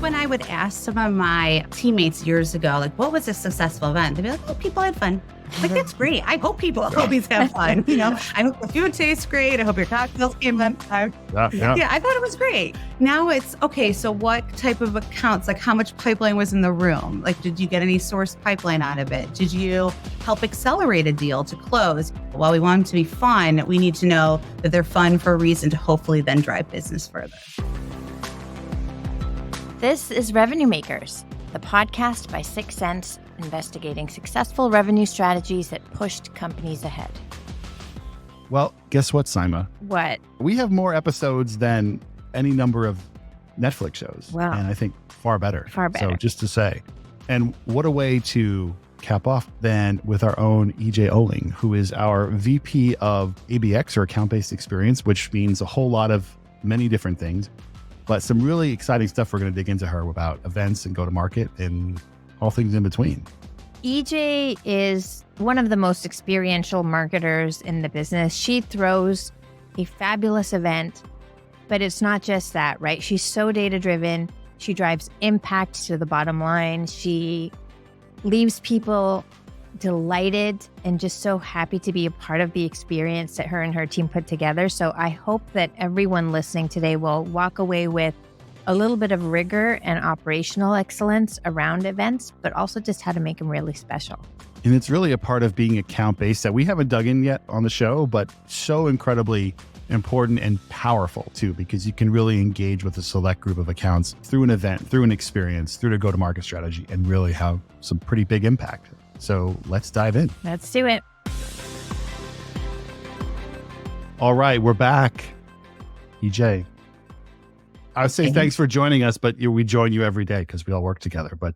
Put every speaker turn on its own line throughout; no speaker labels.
when I would ask some of my teammates years ago, like, what was a successful event? They'd be like, oh, people had fun. Like, that's great. I hope people always have fun. I hope the food tastes great. I hope your cocktails came on time. Yeah, I thought it was great. Now it's, okay, so what type of accounts, like how much pipeline was in the room? Like, did you get any source pipeline out of it? Did you help accelerate a deal to close? While we want them to be fun, we need to know that they're fun for a reason to hopefully then drive business further.
This is Revenue Makers, the podcast by 6 Sense, investigating successful revenue strategies that pushed companies ahead.
Well, guess what, Sima?
What?
We have more episodes than any number of Netflix shows.
Wow.
And I think far better.
Far better.
So just to say. And what a way to cap off than with our own EJ Oelling, who is our VP of ABX, or account-based experience, which means a whole lot of many different things. But some really exciting stuff we're going to dig into her about events and go-to-market and all things in between.
EJ is one of the most experiential marketers in the business. She throws a fabulous event, but it's not just that, right? She's so data-driven. She drives impact to the bottom line. She leaves people delighted and just so happy to be a part of the experience that her and her team put together. So I hope that everyone listening today will walk away with a little bit of rigor and operational excellence around events, but also just how to make them really special.
And it's really a part of being account-based that we haven't dug in yet on the show, but so incredibly important and powerful too, because you can really engage with a select group of accounts through an event, through an experience, through a go-to-market strategy, and really have some pretty big impact. So let's dive in.
Let's do it.
All right, we're back. EJ, I would say thanks for joining us, but we join you every day because we all work together. But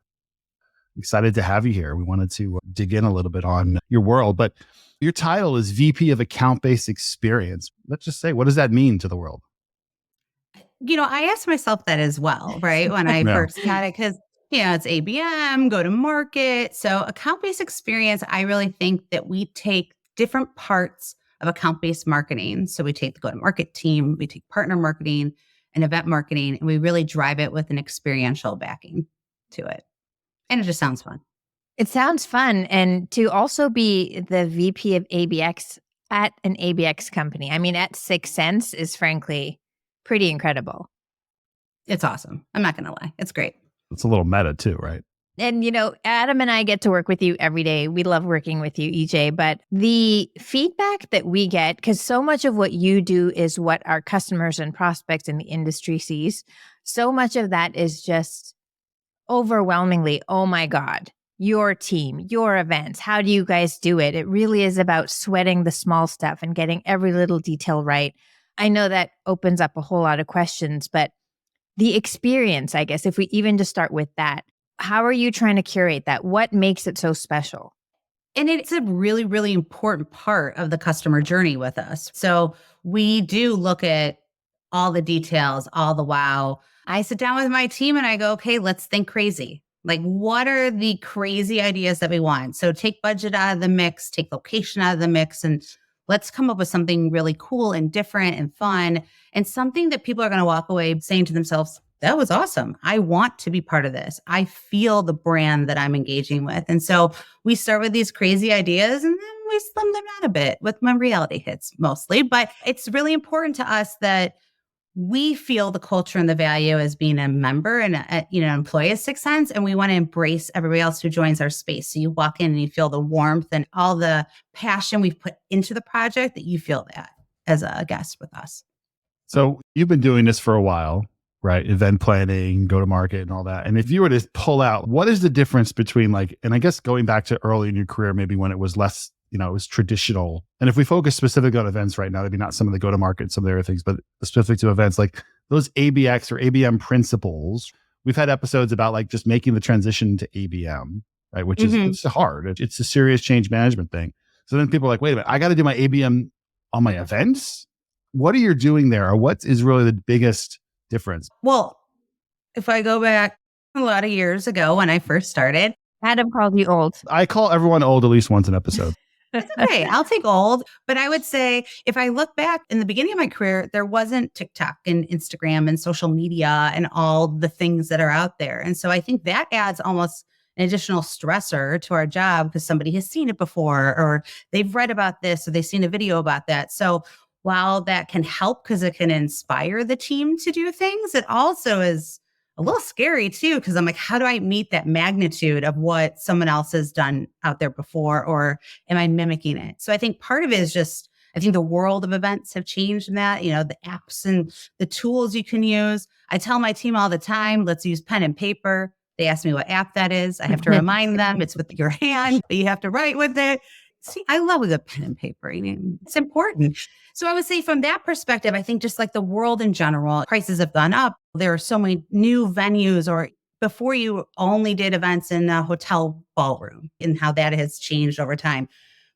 excited to have you here. We wanted to dig in a little bit on your world, but your title is VP of Account-Based Experience. Let's just say, what does that mean to the world?
I asked myself that as well, right? When I first got it, because it's ABM, go to market. So account-based experience, I really think that we take different parts of account-based marketing. So we take the go-to-market team, we take partner marketing and event marketing, and we really drive it with an experiential backing to it. And it just sounds fun.
It sounds fun. And to also be the VP of ABX at an ABX company, I mean, at 6 Sense is frankly pretty incredible.
It's awesome. I'm not going to lie. It's great.
It's a little meta too, right?
And, Adam and I get to work with you every day. We love working with you, EJ. But the feedback that we get, because so much of what you do is what our customers and prospects in the industry sees. So much of that is just overwhelmingly, oh my God, your team, your events, how do you guys do it? It really is about sweating the small stuff and getting every little detail right. I know that opens up a whole lot of questions, but the experience, I guess, if we even just start with that, how are you trying to curate that? What makes it so special?
And it's a really, really important part of the customer journey with us. So we do look at all the details, all the wow. I sit down with my team and I go, okay, let's think crazy. Like, what are the crazy ideas that we want? So take budget out of the mix, take location out of the mix, and let's come up with something really cool and different and fun, and something that people are going to walk away saying to themselves, that was awesome. I want to be part of this. I feel the brand that I'm engaging with. And so we start with these crazy ideas and then we slim them down a bit with when reality hits mostly. But it's really important to us that we feel the culture and the value as being a member and an employee of 6 Sense, and we want to embrace everybody else who joins our space. So you walk in and you feel the warmth and all the passion we've put into the project, that you feel that as a guest with us.
So you've been doing this for a while, right? Event planning, go to market and all that. And if you were to pull out, what is the difference between and I guess going back to early in your career, maybe when it was less, it was traditional. And if we focus specifically on events right now, maybe not some of the go to market, some of the other things, but specific to events, like those ABX or ABM principles, we've had episodes about just making the transition to ABM, right? Which is it's hard. It's a serious change management thing. So then people are like, wait a minute, I got to do my ABM on my events? What are you doing there? Or what is really the biggest difference?
Well, if I go back a lot of years ago when I first started,
Adam called you old.
I call everyone old at least once an episode.
It's okay. I'll take old. But I would say if I look back in the beginning of my career, there wasn't TikTok and Instagram and social media and all the things that are out there. And so I think that adds almost an additional stressor to our job because somebody has seen it before or they've read about this or they've seen a video about that. So while that can help because it can inspire the team to do things, it also is a little scary too, because I'm like, how do I meet that magnitude of what someone else has done out there before? Or am I mimicking it? So I think part of it is just, I think the world of events have changed in that, the apps and the tools you can use. I tell my team all the time, let's use pen and paper. They ask me what app that is. I have to remind them it's with your hand, but you have to write with it. See, I love the pen and paper. It's important. So I would say from that perspective, I think just like the world in general, prices have gone up. There are so many new venues, or before you only did events in a hotel ballroom and how that has changed over time.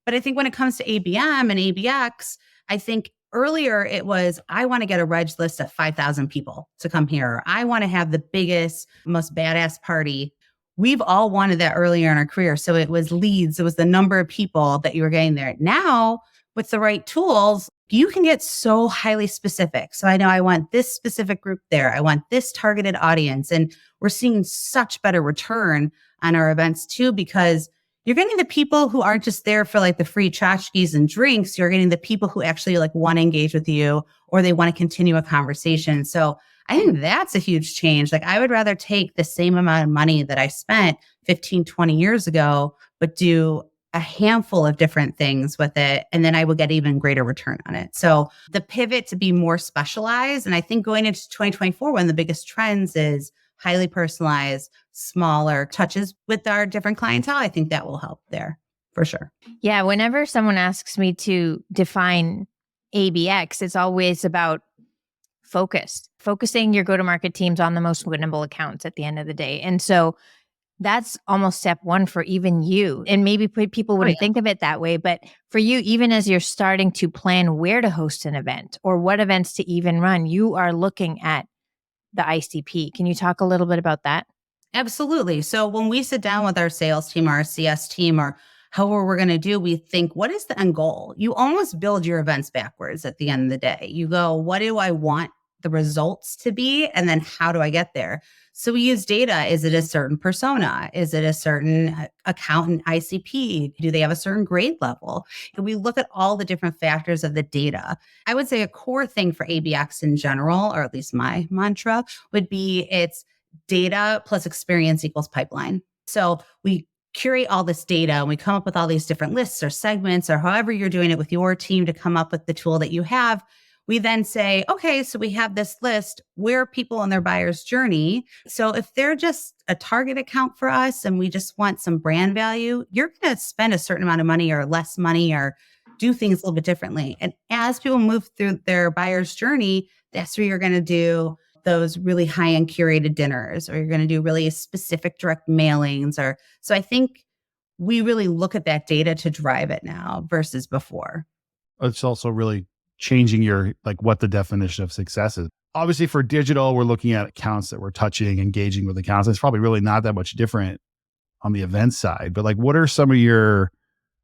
But I think when it comes to ABM and ABX, I think earlier it was, I want to get a reg list of 5,000 people to come here. I want to have the biggest, most badass party. We've all wanted that earlier in our career. So it was leads. It was the number of people that you were getting there. Now, with the right tools, you can get so highly specific. So I know I want this specific group there. I want this targeted audience. And we're seeing such better return on our events too, because you're getting the people who aren't just there for like the free tchotchkes and drinks. You're getting the people who actually like want to engage with you or they want to continue a conversation. So I think that's a huge change. Like I would rather take the same amount of money that I spent 15, 20 years ago, but do a handful of different things with it. And then I will get even greater return on it. So the pivot to be more specialized. And I think going into 2024, one of the biggest trends is highly personalized, smaller touches with our different clientele. I think that will help there for sure.
Yeah. Whenever someone asks me to define ABX, it's always about focusing your go-to-market teams on the most winnable accounts at the end of the day. And so that's almost step one for even you. And maybe people wouldn't think of it that way. But for you, even as you're starting to plan where to host an event or what events to even run, you are looking at the ICP. Can you talk a little bit about that?
Absolutely. So when we sit down with our sales team, our CS team, or however we're going to do, we think, what is the end goal? You almost build your events backwards at the end of the day. You go, what do I want the results to be? And then how do I get there? So we use data. Is it a certain persona? Is it a certain accountant ICP? Do they have a certain grade level? And we look at all the different factors of the data. I would say a core thing for ABX in general, or at least my mantra, would be it's data plus experience equals pipeline. So we curate all this data and we come up with all these different lists or segments or however you're doing it with your team to come up with the tool that you have. We then say, okay, so we have this list. Where are people on their buyer's journey? So if they're just a target account for us and we just want some brand value, you're going to spend a certain amount of money or less money or do things a little bit differently. And as people move through their buyer's journey, that's where you're going to do those really high-end curated dinners, or you're going to do really specific direct mailings. Or so I think we really look at that data to drive it now versus before.
It's also really changing your, like, what the definition of success is. Obviously for digital, we're looking at accounts that we're touching, engaging with accounts. It's probably really not that much different on the event side, but like, what are some of your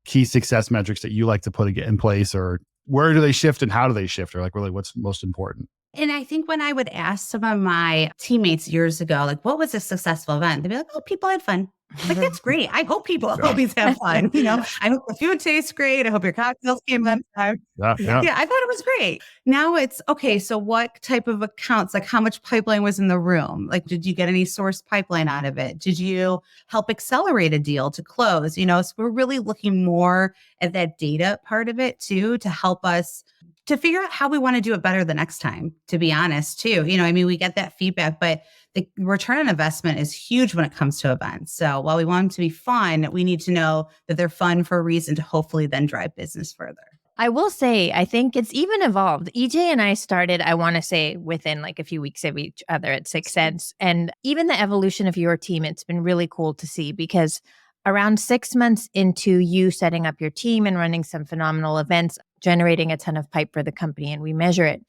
key success metrics that you like to put in place, or where do they shift and how do they shift? Or like really what's most important?
And I think when I would ask some of my teammates years ago, like, what was a successful event? They'd be like, oh, people had fun. Like, that's great. I hope people always have fun. I hope the food tastes great. I hope your cocktails came on time.
Yeah.
Yeah, I thought it was great. Now it's, okay, so what type of accounts, like how much pipeline was in the room? Like, did you get any source pipeline out of it? Did you help accelerate a deal to close? So we're really looking more at that data part of it too, to help us to figure out how we want to do it better the next time, to be honest too. We get that feedback, but the return on investment is huge when it comes to events. So while we want them to be fun, we need to know that they're fun for a reason to hopefully then drive business further.
I will say, I think it's even evolved. EJ and I started, I want to say, within like a few weeks of each other at 6 Cents. And even the evolution of your team, it's been really cool to see, because around 6 months into you setting up your team and running some phenomenal events, generating a ton of pipe for the company, and we measure it.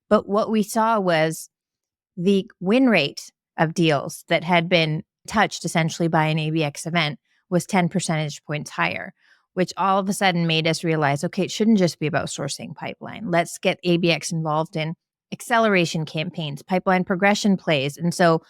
But what we saw was the win rate of deals that had been touched essentially by an ABX event was 10 percentage points higher, which all of a sudden made us realize, okay, it shouldn't just be about sourcing pipeline. Let's get ABX involved in acceleration campaigns, pipeline progression plays. And so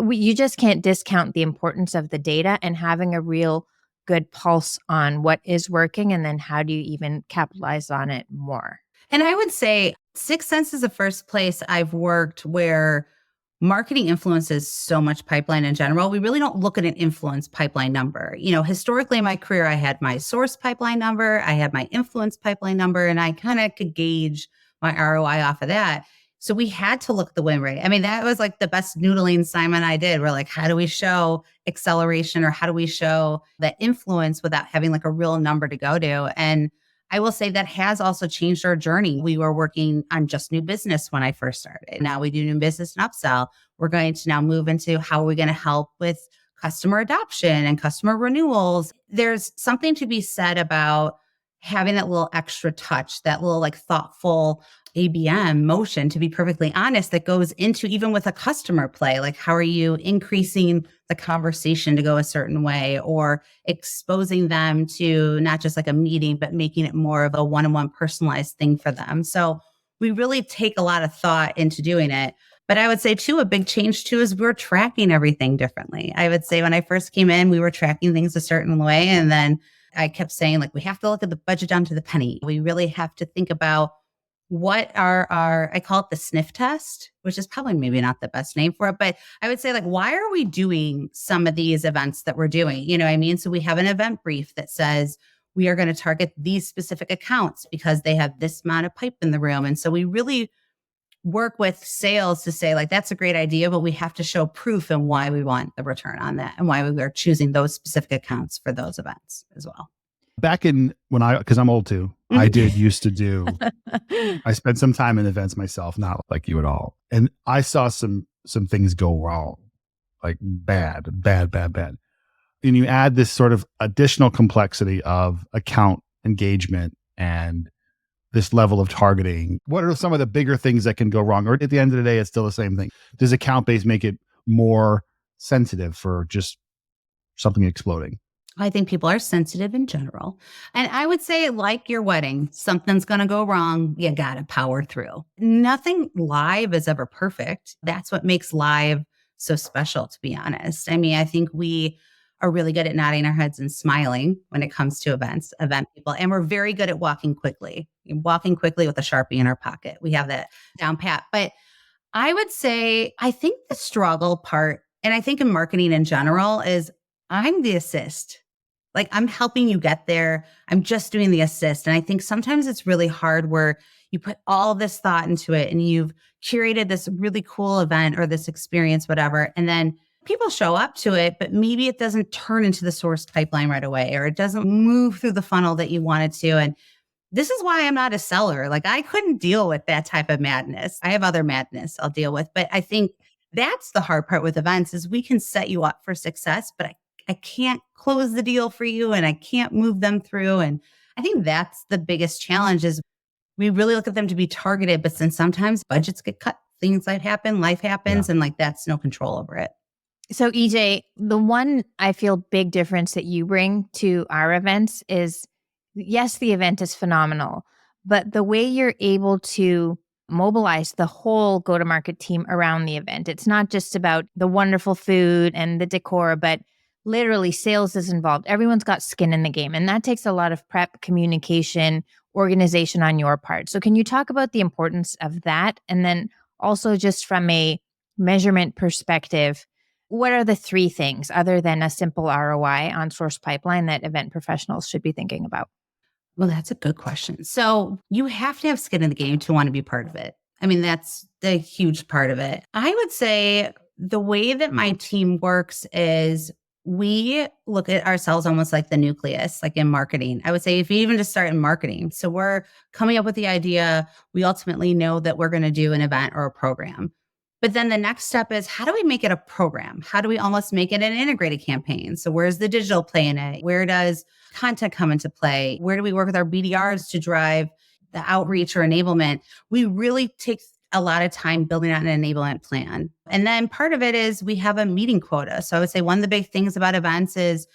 you just can't discount the importance of the data and having a real good pulse on what is working and then how do you even capitalize on it more.
And I would say Sixth Sense is the first place I've worked where marketing influences so much pipeline in general. We really don't look at an influence pipeline number. Historically in my career, I had my source pipeline number, I had my influence pipeline number, and I kind of could gauge my ROI off of that. So we had to look at the win rate. I mean, that was like the best noodling assignment I did. We're like, how do we show acceleration or how do we show that influence without having like a real number to go to? And I will say that has also changed our journey. We were working on just new business when I first started. Now we do new business and upsell. We're going to now move into how are we going to help with customer adoption and customer renewals. There's something to be said about having that little extra touch, that little like thoughtful ABM motion, to be perfectly honest, that goes into even with a customer play. Like, how are you increasing the conversation to go a certain way or exposing them to not just like a meeting, but making it more of a one-on-one personalized thing for them. So we really take a lot of thought into doing it. But I would say too, a big change too is we're tracking everything differently. I would say when I first came in, we were tracking things a certain way. And then I kept saying, like, we have to look at the budget down to the penny. We really have to think about what are our, I call it the sniff test, which is probably maybe not the best name for it, but I would say, like, why are we doing some of these events that we're doing? You know what I mean? So we have an event brief that says we are going to target these specific accounts because they have this amount of pipe in the room. And so we really work with sales to say, like, that's a great idea, but we have to show proof and why we want the return on that and why we are choosing those specific accounts for those events as well.
Back in because I'm old too, I did used to do, I spent some time in events myself, not like you at all. And I saw some things go wrong, like bad. And you add this sort of additional complexity of account engagement and this level of targeting. What are some of the bigger things that can go wrong? Or at the end of the day, it's still the same thing. Does account base make it more sensitive for just something exploding?
I think people are sensitive in general. And I would say, like your wedding, something's going to go wrong. You got to power through. Nothing live is ever perfect. That's what makes live so special, to be honest. I mean, I think we are really good at nodding our heads and smiling when it comes to event people. And we're very good at walking quickly with a Sharpie in our pocket. We have that down pat. But I would say, I think the struggle part, and I think in marketing in general, is I'm the assist. Like, I'm helping you get there. I'm just doing the assist. And I think sometimes it's really hard where you put all this thought into it and you've curated this really cool event or this experience, whatever. And then people show up to it, but maybe it doesn't turn into the source pipeline right away, or it doesn't move through the funnel that you want it to. And this is why I'm not a seller. Like, I couldn't deal with that type of madness. I have other madness I'll deal with, but I think that's the hard part with events is we can set you up for success, but I can't close the deal for you and I can't move them through. And I think that's the biggest challenge is we really look at them to be targeted, but then sometimes budgets get cut, things like happen, life happens, and like that's no control over it.
So EJ, the one I feel big difference that you bring to our events is, yes, the event is phenomenal, but the way you're able to mobilize the whole go-to-market team around the event. It's not just about the wonderful food and the decor, but literally sales is involved. Everyone's got skin in the game. And that takes a lot of prep, communication, organization on your part. So can you talk about the importance of that? And then also just from a measurement perspective, what are the three things other than a simple ROI on source pipeline that event professionals should be thinking about?
Well, that's a good question. So you have to have skin in the game to want to be part of it. I mean, that's the huge part of it. I would say the way that my team works is we look at ourselves almost like the nucleus, like in marketing. I would say if you even just start in marketing. So we're coming up with the idea. We ultimately know that we're going to do an event or a program. But then the next step is, how do we make it a program? How do we almost make it an integrated campaign? So where's the digital play in it? Where does content come into play? Where do we work with our BDRs to drive the outreach or enablement? We really take a lot of time building out an enablement plan. And then part of it is we have a meeting quota. So I would say one of the big things about events is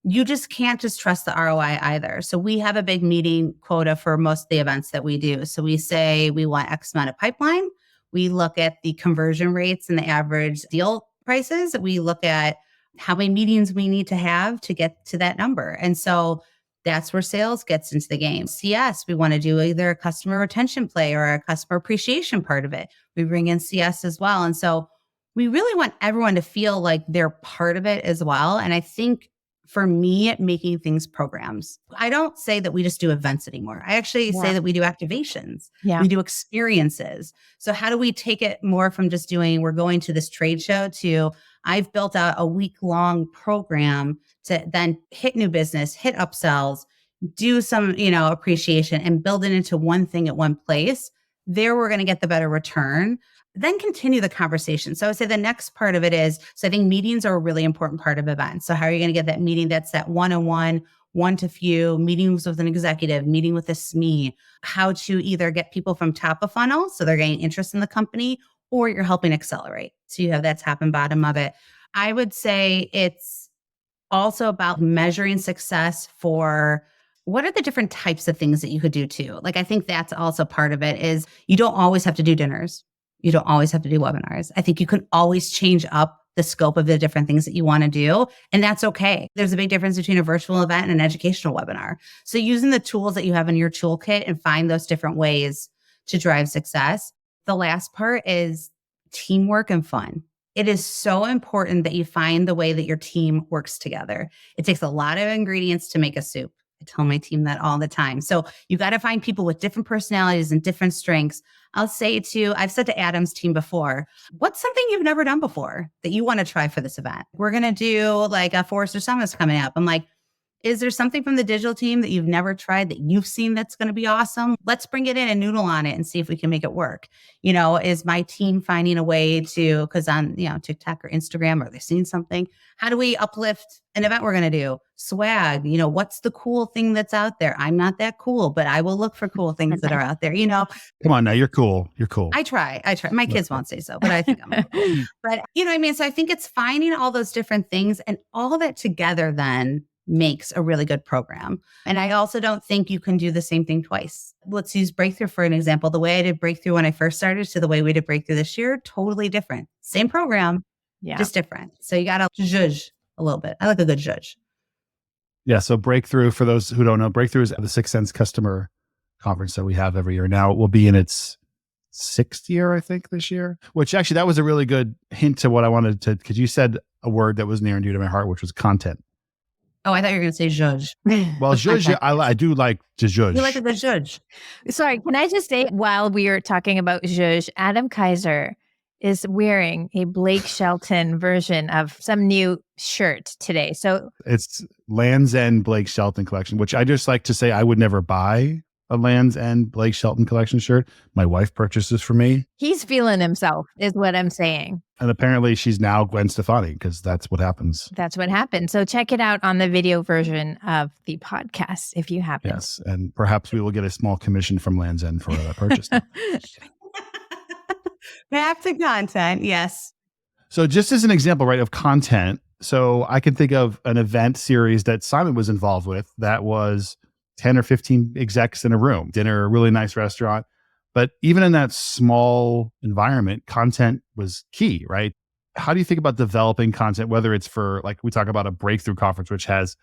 you just can't just trust the ROI either. So we have a big meeting quota for most of the events that we do. So we say we want X amount of pipeline. We look at the conversion rates and the average deal prices. We look at how many meetings we need to have to get to that number. And so that's where sales gets into the game. CS, we want to do either a customer retention play or a customer appreciation part of it. We bring in CS as well. And so we really want everyone to feel like they're part of it as well. And I think for me, making things programs. I don't say that we just do events anymore. I actually say that we do activations.
Yeah.
We do experiences. So how do we take it more from just doing, we're going to this trade show to, I've built out a week-long program to then hit new business, hit upsells, do some, appreciation and build it into one thing at one place. There we're going to get the better return. Then continue the conversation. So I would say the next part of it is, so I think meetings are a really important part of events. So how are you going to get that meeting that's that one-on-one, one-to-few, meetings with an executive, meeting with a SME, how to either get people from top of funnel, so they're getting interest in the company, or you're helping accelerate. So you have that top and bottom of it. I would say it's also about measuring success for what are the different types of things that you could do too. Like, I think that's also part of it is you don't always have to do dinners. You don't always have to do webinars. I think you can always change up the scope of the different things that you want to do. And that's okay. There's a big difference between a virtual event and an educational webinar. So using the tools that you have in your toolkit and find those different ways to drive success. The last part is teamwork and fun. It is so important that you find the way that your team works together. It takes a lot of ingredients to make a soup. I tell my team that all the time. So you got to find people with different personalities and different strengths. I've said to Adam's team before, what's something you've never done before that you want to try for this event? We're going to do like a Forrester Summit's coming up. I'm like, is there something from the digital team that you've never tried that you've seen that's going to be awesome? Let's bring it in and noodle on it and see if we can make it work. Is my team finding a way to, because on, TikTok or Instagram, are they seeing something? How do we uplift an event we're going to do? Swag, what's the cool thing that's out there? I'm not that cool, but I will look for cool things that are out there,
Come on now, you're cool. You're cool.
I try. My kids won't say so, but I think I'm cool. But what I mean? So I think it's finding all those different things and all that together then makes a really good program. And I also don't think you can do the same thing twice. Let's use Breakthrough for an example. The way I did Breakthrough when I first started to the way we did Breakthrough this year, totally different. Same program, just different. So you got to judge a little bit. I like a good judge.
Yeah. So Breakthrough, for those who don't know, Breakthrough is the Sixth Sense customer conference that we have every year. Now it will be in its 6th year, I think, this year, which actually that was a really good hint to what I wanted to, because you said a word that was near and dear to my heart, which was content.
Oh, I thought you were going to say judge.
Well, judge, I do like to judge.
You like a good judge.
Sorry, can I just say, while we are talking about judge, Adam Kaiser is wearing a Blake Shelton version of some new shirt today. So
it's Land's End Blake Shelton collection, which I just like to say I would never buy a Land's End Blake Shelton collection shirt. My wife purchases for me.
He's feeling himself, is what I'm saying.
And apparently she's now Gwen Stefani, because that's what happens.
That's what happened. So check it out on the video version of the podcast if you haven't.
Yes. And perhaps we will get a small commission from Land's End for that purchase.
Back to content. Yes.
So just as an example, right, of content. So I can think of an event series that Simon was involved with that was 10 or 15 execs in a room, dinner, a really nice restaurant. But even in that small environment, content was key, right? How do you think about developing content, whether it's for, like we talk about a Breakthrough conference, which has,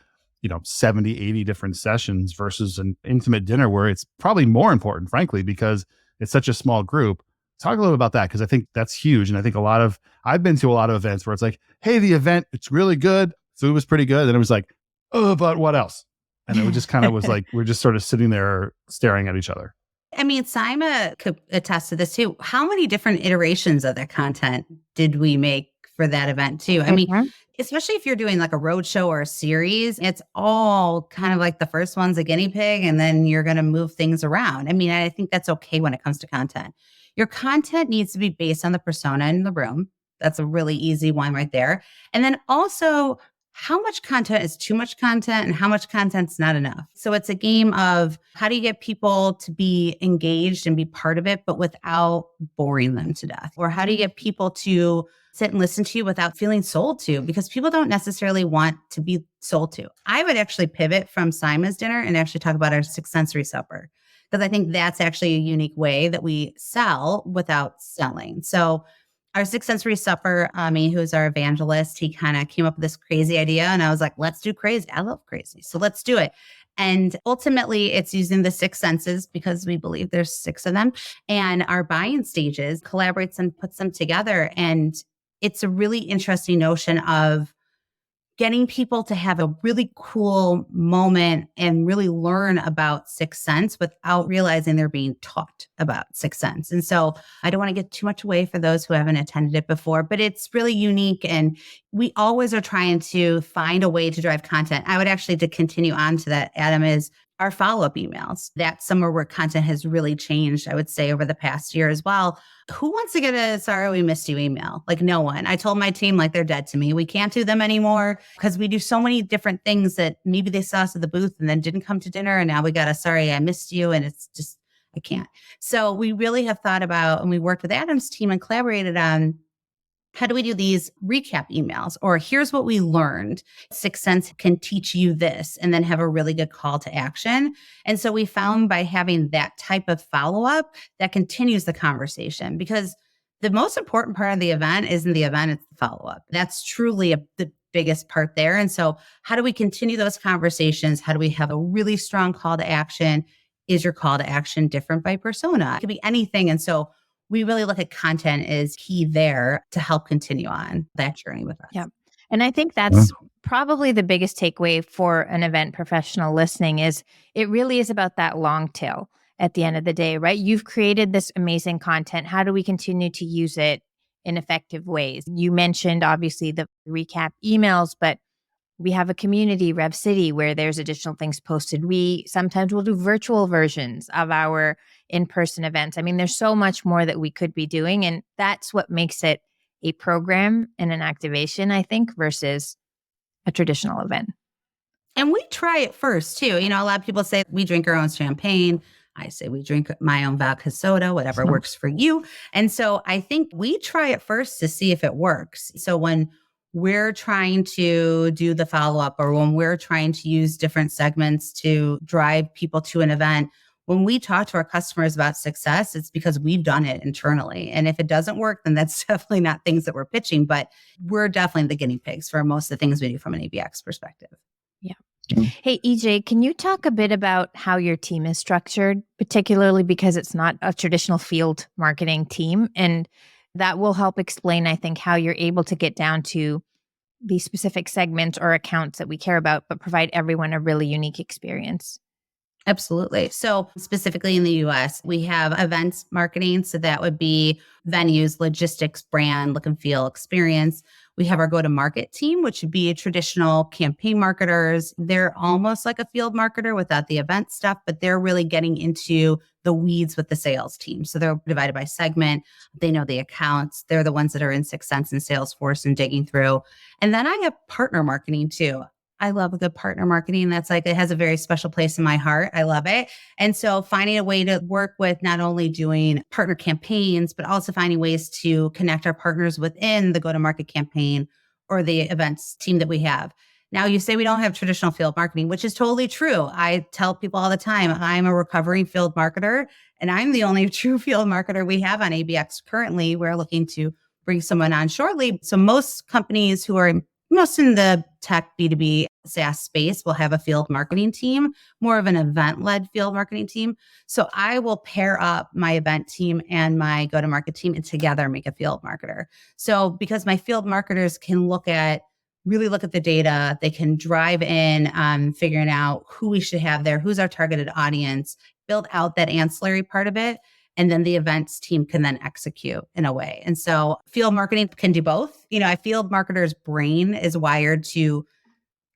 70, 80 different sessions versus an intimate dinner where it's probably more important, frankly, because it's such a small group. Talk a little about that, because I think that's huge. And I think I've been to a lot of events where it's like, hey, the event, it's really good. Food was pretty good. And it was like, oh, but what else? And it just kind of was like, we're just sort of sitting there staring at each other.
I mean, Sima could attest to this too. How many different iterations of that content did we make for that event too? I mean, especially if you're doing like a roadshow or a series, it's all kind of like the first one's a guinea pig and then you're going to move things around. I mean, I think that's okay when it comes to content. Your content needs to be based on the persona in the room. That's a really easy one right there. And then also, how much content is too much content and how much content's not enough. So it's a game of how do you get people to be engaged and be part of it, but without boring them to death? Or how do you get people to sit and listen to you without feeling sold to, because people don't necessarily want to be sold to. I would actually pivot from Sima's dinner and actually talk about our six sensory supper, because I think that's actually a unique way that we sell without selling. So our six sensory supper, Ami, who's our evangelist, he kind of came up with this crazy idea. And I was like, let's do crazy. I love crazy. So let's do it. And ultimately, it's using the six senses because we believe there's six of them. And our buying stages collaborates and puts them together. And it's a really interesting notion of getting people to have a really cool moment and really learn about sixth sense without realizing they're being taught about sixth sense. And so I don't want to get too much away for those who haven't attended it before, but it's really unique. And we always are trying to find a way to drive content. I would actually, to continue on to that, Adam, is our follow-up emails. That's somewhere where content has really changed, I would say, over the past year as well. Who wants to get a sorry we missed you email? Like, no one. I told my team, like, they're dead to me. We can't do them anymore because we do so many different things that maybe they saw us at the booth and then didn't come to dinner. And now we got a sorry I missed you. And it's just, I can't. So we really have thought about, and we worked with Adam's team and collaborated on, how do we do these recap emails? Or here's what we learned. Sixth Sense can teach you this, and then have a really good call to action. And so we found by having that type of follow-up, that continues the conversation, because the most important part of the event isn't the event, it's the follow-up. That's truly the biggest part there. And so how do we continue those conversations? How do we have a really strong call to action? Is your call to action different by persona? It could be anything. And so we really look at content as key there to help continue on that journey with us.
Yeah. And I think that's probably the biggest takeaway for an event professional listening is it really is about that long tail at the end of the day, right? You've created this amazing content. How do we continue to use it in effective ways? You mentioned obviously the recap emails, but we have a community, Rev City, where there's additional things posted. We sometimes will do virtual versions of our in-person events. I mean, there's so much more that we could be doing. And that's what makes it a program and an activation, I think, versus a traditional event.
And we try it first too. You know, a lot of people say we drink our own champagne. I say we drink my own vodka soda, whatever works for you. And so I think we try it first to see if it works. So when we're trying to do the follow-up, or when we're trying to use different segments to drive people to an event, when we talk to our customers about success, it's because we've done it internally. And if it doesn't work, then that's definitely not things that we're pitching, but we're definitely the guinea pigs for most of the things we do from an ABX perspective.
Yeah. Hey, EJ, can you talk a bit about how your team is structured, particularly because it's not a traditional field marketing team? And that will help explain, I think, how you're able to get down to the specific segments or accounts that we care about, but provide everyone a really unique experience.
Absolutely. So specifically in the US, we have events marketing. So that would be venues, logistics, brand, look and feel, experience. We have our go-to-market team, which would be traditional campaign marketers. They're almost like a field marketer without the event stuff, but they're really getting into the weeds with the sales team. So they're divided by segment. They know the accounts. They're the ones that are in Sixth Sense and Salesforce and digging through. And then I have partner marketing too. I love a good partner marketing. That's like, it has a very special place in my heart. I love it. And so finding a way to work with not only doing partner campaigns, but also finding ways to connect our partners within the go-to-market campaign or the events team that we have. Now, you say we don't have traditional field marketing, which is totally true. I tell people all the time, I'm a recovering field marketer, and I'm the only true field marketer we have on ABX currently. We're looking to bring someone on shortly. So most companies who are most in the tech B2B SaaS space will have a field marketing team, more of an event-led field marketing team. So I will pair up my event team and my go-to-market team and together make a field marketer. So because my field marketers can really look at the data, they can drive in on figuring out who we should have there, who's our targeted audience, build out that ancillary part of it. And then the events team can then execute in a way. And so field marketing can do both. You know, a field marketer's brain is wired to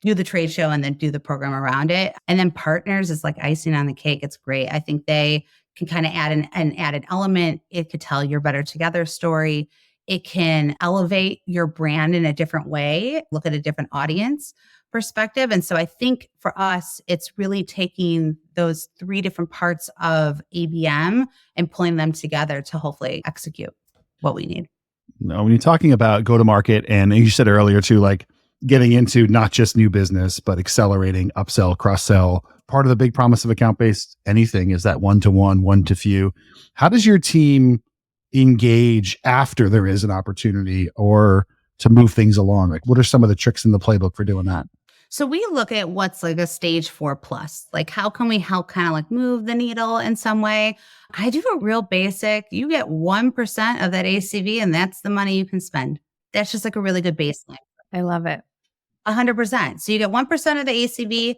do the trade show and then do the program around it. And then partners is like icing on the cake. It's great. I think they can kind of add an added element. It could tell your better together story. It can elevate your brand in a different way, look at a different audience perspective. And so I think for us, it's really taking those three different parts of ABM and pulling them together to hopefully execute what we need.
when you're talking about go to market, and you said earlier too, like getting into not just new business, but accelerating, upsell, cross sell. Part of the big promise of account based anything is that one to one, one to few. How does your team engage after there is an opportunity or to move things along? Like, what are some of the tricks in the playbook for doing that?
So we look at what's like a stage 4+. Like, how can we help kind of like move the needle in some way? I do a real basic. You get 1% of that ACV, and that's the money you can spend. That's just like a really good baseline.
I love it.
100%. So you get 1% of the ACV.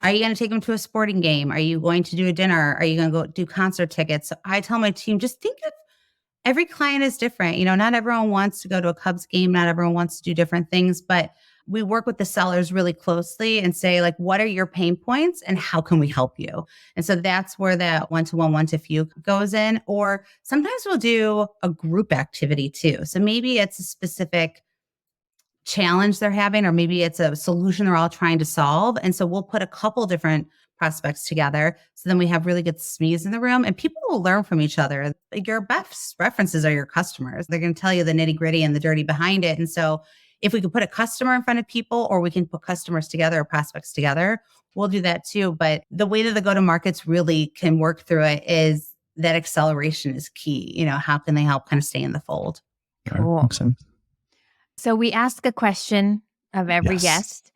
Are you going to take them to a sporting game? Are you going to do a dinner? Are you going to go do concert tickets? So I tell my team, just think of every client is different. Not everyone wants to go to a Cubs game. Not everyone wants to do different things, but we work with the sellers really closely and say, like, what are your pain points and how can we help you? And so that's where that one-to-one, one-to-few goes in. Or sometimes we'll do a group activity too. So maybe it's a specific challenge they're having, or maybe it's a solution they're all trying to solve. And so we'll put a couple different prospects together. So then we have really good SMEs in the room, and people will learn from each other. Your best references are your customers. They're going to tell you the nitty gritty and the dirty behind it. And so if we could put a customer in front of people, or we can put customers together or prospects together, we'll do that too. But the way that the go-to-markets really can work through it is that acceleration is key. How can they help kind of stay in the fold?
Cool.
Makes sense.
So we ask a question of every guest.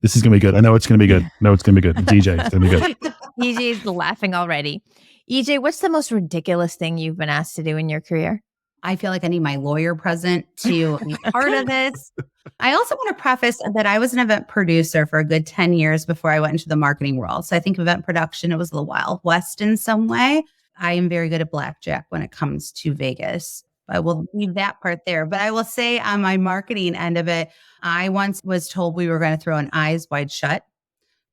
This is going to be good. I know it's going to be good. No, it's going to be good. DJ, it's going to be good.
EJ's laughing already. EJ, what's the most ridiculous thing you've been asked to do in your career?
I feel like I need my lawyer present to be part of this. I also want to preface that I was an event producer for a good 10 years before I went into the marketing world. So I think event production, it was the Wild West in some way. I am very good at blackjack when it comes to Vegas. I will leave that part there. But I will say on my marketing end of it, I once was told we were going to throw an Eyes Wide Shut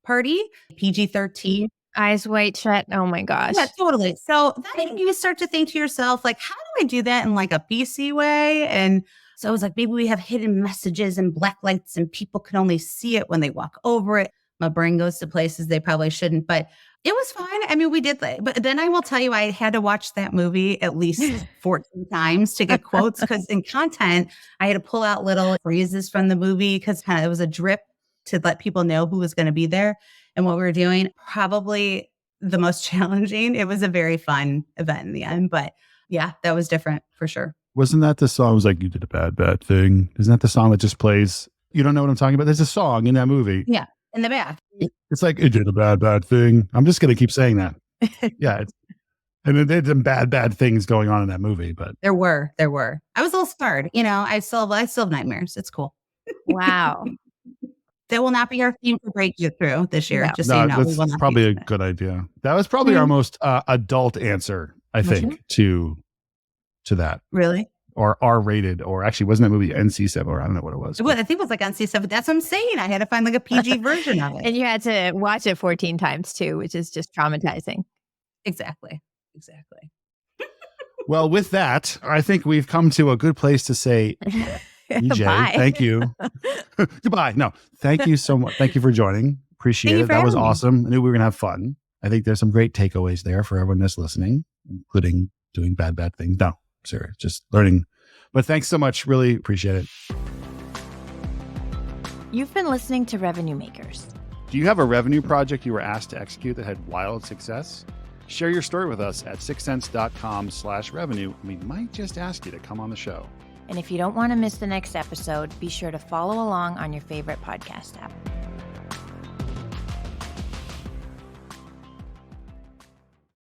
party, PG-13.
Eyes wide shut. Oh my gosh.
Yeah, totally. So then you start to think to yourself, like, how do I do that in like a PC way? And so I was like, maybe we have hidden messages and black lights and people can only see it when they walk over it. My brain goes to places they probably shouldn't, but it was fine. I mean, we did that. But then I will tell you, I had to watch that movie at least 14 times to get quotes, because in content, I had to pull out little phrases from the movie because kind of it was a drip to let people know who was going to be there and what we were doing. Probably the most challenging. It was a very fun event in the end, but yeah, that was different for sure.
Wasn't that the song? It was like, you did a bad, bad thing. Isn't that the song that just plays? You don't know what I'm talking about? There's a song in that movie.
Yeah. In the back.
It's like, it did a bad, bad thing. I'm just going to keep saying that. Yeah. And then there's some bad, bad things going on in that movie, but
There were. I was a little scarred. I still have nightmares. It's cool.
Wow.
That will not be our theme for Break You Through this year.
No.
Just so you know.
That's probably a good idea. That was probably our most adult answer, I think, to that.
Really?
Or R-rated, or actually, wasn't that movie NC-7? Or I don't know what it was.
Well, I think it was like NC-7. That's what I'm saying. I had to find like a PG version of it.
And you had to watch it 14 times too, which is just traumatizing.
Exactly.
Well, with that, I think we've come to a good place to say, EJ,
Bye.
thank you. Goodbye. No, thank you so much. Thank you for joining. Appreciate it. That was awesome. I knew we were going to have fun. I think there's some great takeaways there for everyone that's listening, including doing bad, bad things. No, serious, just learning. But thanks so much. Really appreciate it.
You've been listening to Revenue Makers.
Do you have a revenue project you were asked to execute that had wild success? Share your story with us at sixthsense.com/revenue. We might just ask you to come on the show.
And if you don't want to miss the next episode, be sure to follow along on your favorite podcast app.